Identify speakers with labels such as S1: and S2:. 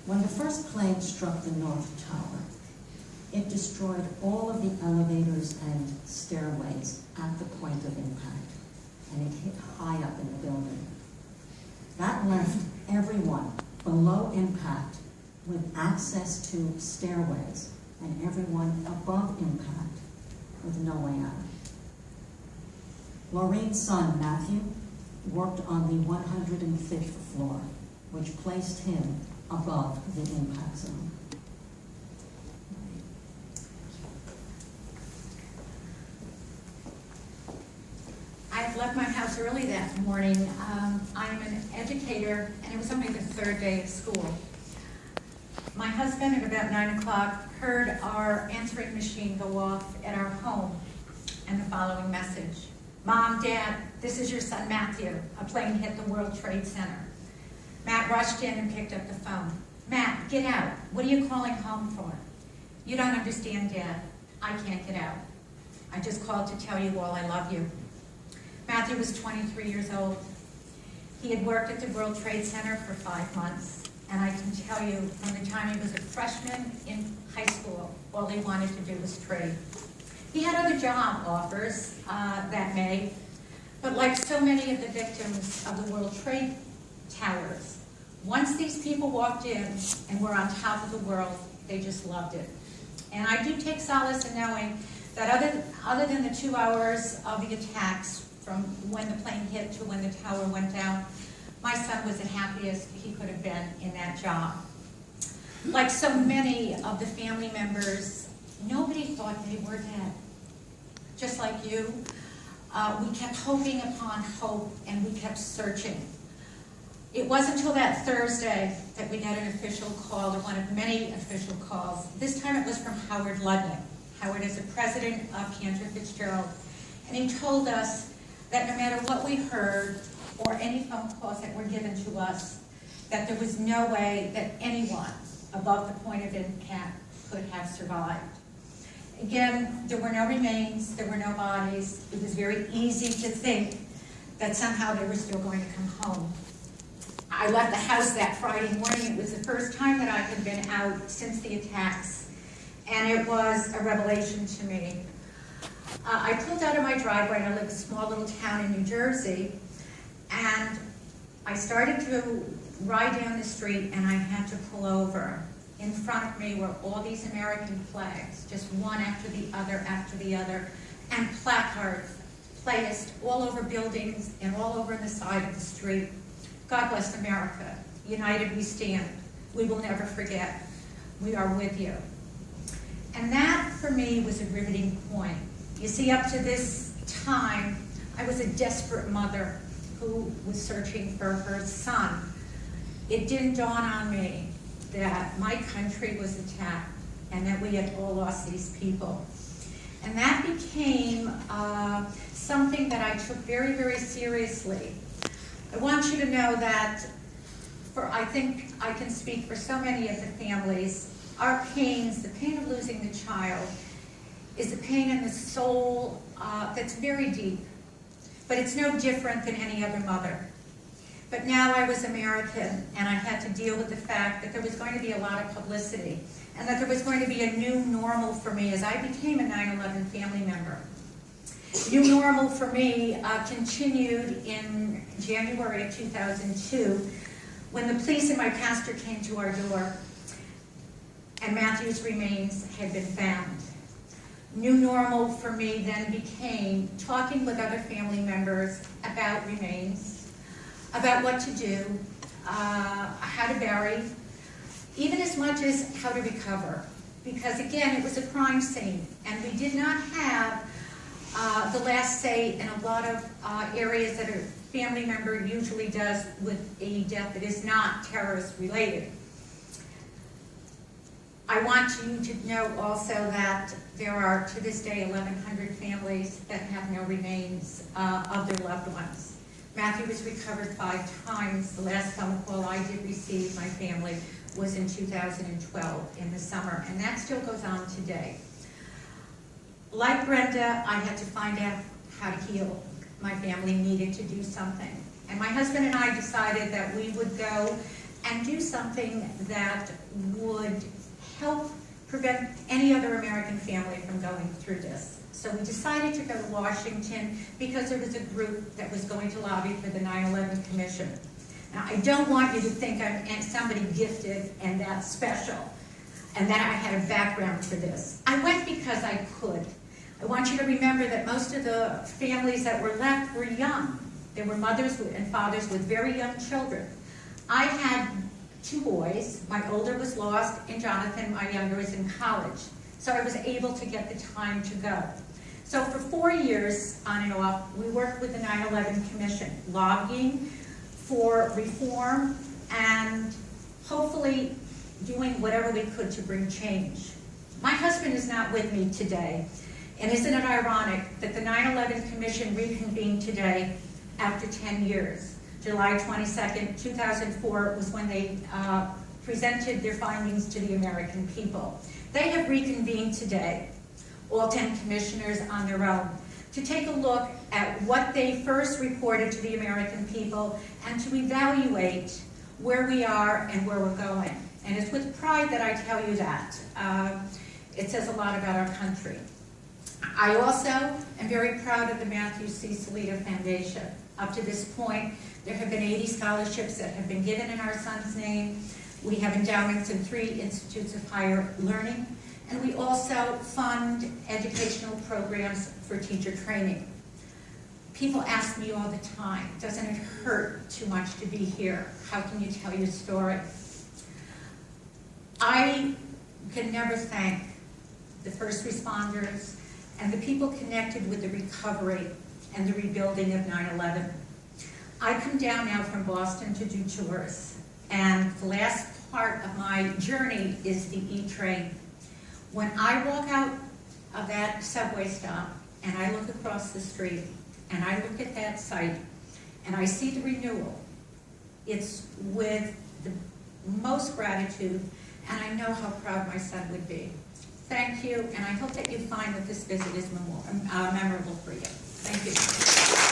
S1: When the first plane struck the North Tower, it destroyed all of the elevators and stairways at the point of impact, and it hit high up in the building. That left everyone below impact with access to stairways, and everyone above impact with no way out. Loreen's son, Matthew, worked on the 105th floor, which placed him above the impact zone.
S2: I left my house early that morning. I'm an educator, and it was only the third day of school. My husband, at about 9 o'clock, heard our answering machine go off at our home, and the following message: "Mom, Dad, this is your son Matthew. A plane hit the World Trade Center." Matt rushed in and picked up the phone. "Matt, get out. What are you calling home for?" "You don't understand, Dad. I can't get out. I just called to tell you all I love you." Matthew was 23 years old. He had worked at the World Trade Center for 5 months, and I can tell you, from the time he was a freshman in high school, all he wanted to do was trade. He had other job offers that May, but like so many of the victims of the World Trade Towers, once these people walked in and were on top of the world, they just loved it. And I do take solace in knowing that other than the 2 hours of the attacks from when the plane hit to when the tower went down, my son was the happiest he could have been in that job. Like so many of the family members, nobody thought they were dead. Just like you, we kept hoping upon hope, and we kept searching. It wasn't until that Thursday that we got an official call, or one of many official calls. This time it was from Howard Ludnick. Howard is the president of Cantor Fitzgerald, and he told us that no matter what we heard or any phone calls that were given to us, that there was no way that anyone above the point of impact could have survived. Again, there were no remains, there were no bodies. It was very easy to think that somehow they were still going to come home. I left the house that Friday morning. It was the first time that I had been out since the attacks, and it was a revelation to me. I pulled out of my driveway, and I live in a small little town in New Jersey, and I started to ride down the street, and I had to pull over. In front of me were all these American flags, just one after the other, and placards placed all over buildings and all over the side of the street. "God bless America. United we stand. We will never forget. We are with you." And that, for me, was a riveting point. You see, up to this time, I was a desperate mother who was searching for her son. It didn't dawn on me that my country was attacked and that we had all lost these people. And that became something that I took very, very seriously. I want you to know that, I think I can speak for so many of the families, our pains, the pain of losing the child, is a pain in the soul that's very deep. But it's no different than any other mother. But now I was American, and I had to deal with the fact that there was going to be a lot of publicity, and that there was going to be a new normal for me as I became a 9/11 family member. New normal for me continued in January of 2002, when the police and my pastor came to our door, and Matthew's remains had been found. New normal for me then became talking with other family members about remains, about what to do, how to bury, even as much as how to recover. Because again, it was a crime scene, and we did not have the last say in a lot of areas that a family member usually does with a death that is not terrorist related. I want you to know also that there are, to this day, 1,100 families that have no remains of their loved ones. Matthew was recovered 5 times. The last phone call I did receive, my family, was in 2012 in the summer, and that still goes on today. Like Brenda, I had to find out how to heal. My family needed to do something. And my husband and I decided that we would go and do something that would help prevent any other American family from going through this. So we decided to go to Washington because there was a group that was going to lobby for the 9/11 Commission. Now, I don't want you to think I'm somebody gifted and that's special, and that I had a background for this. I went because I could. I want you to remember that most of the families that were left were young. There were mothers and fathers with very young children. I had 2 boys. My older was lost, and Jonathan, my younger, is in college. So I was able to get the time to go. So for 4 years, on and off, we worked with the 9/11 Commission, lobbying for reform and hopefully doing whatever we could to bring change. My husband is not with me today, and isn't it ironic that the 9/11 Commission reconvened today after 10 years? July 22nd, 2004 was when they presented their findings to the American people. They have reconvened today, all 10 commissioners on their own, to take a look at what they first reported to the American people and to evaluate where we are and where we're going. And it's with pride that I tell you that. It says a lot about our country. I also am very proud of the Matthew C. Sellitto Foundation. Up to this point, there have been 80 scholarships that have been given in our son's name. We have endowments in 3 institutes of higher learning, and we also fund educational programs for teacher training. People ask me all the time, doesn't it hurt too much to be here? How can you tell your story? I can never thank the first responders and the people connected with the recovery and the rebuilding of 9/11. I come down now from Boston to do tours, and the last part of my journey is the E-train. When I walk out of that subway stop and I look across the street and I look at that site and I see the renewal, it's with the most gratitude, and I know how proud my son would be. Thank you, and I hope that you find that this visit is memorable for you. Thank you.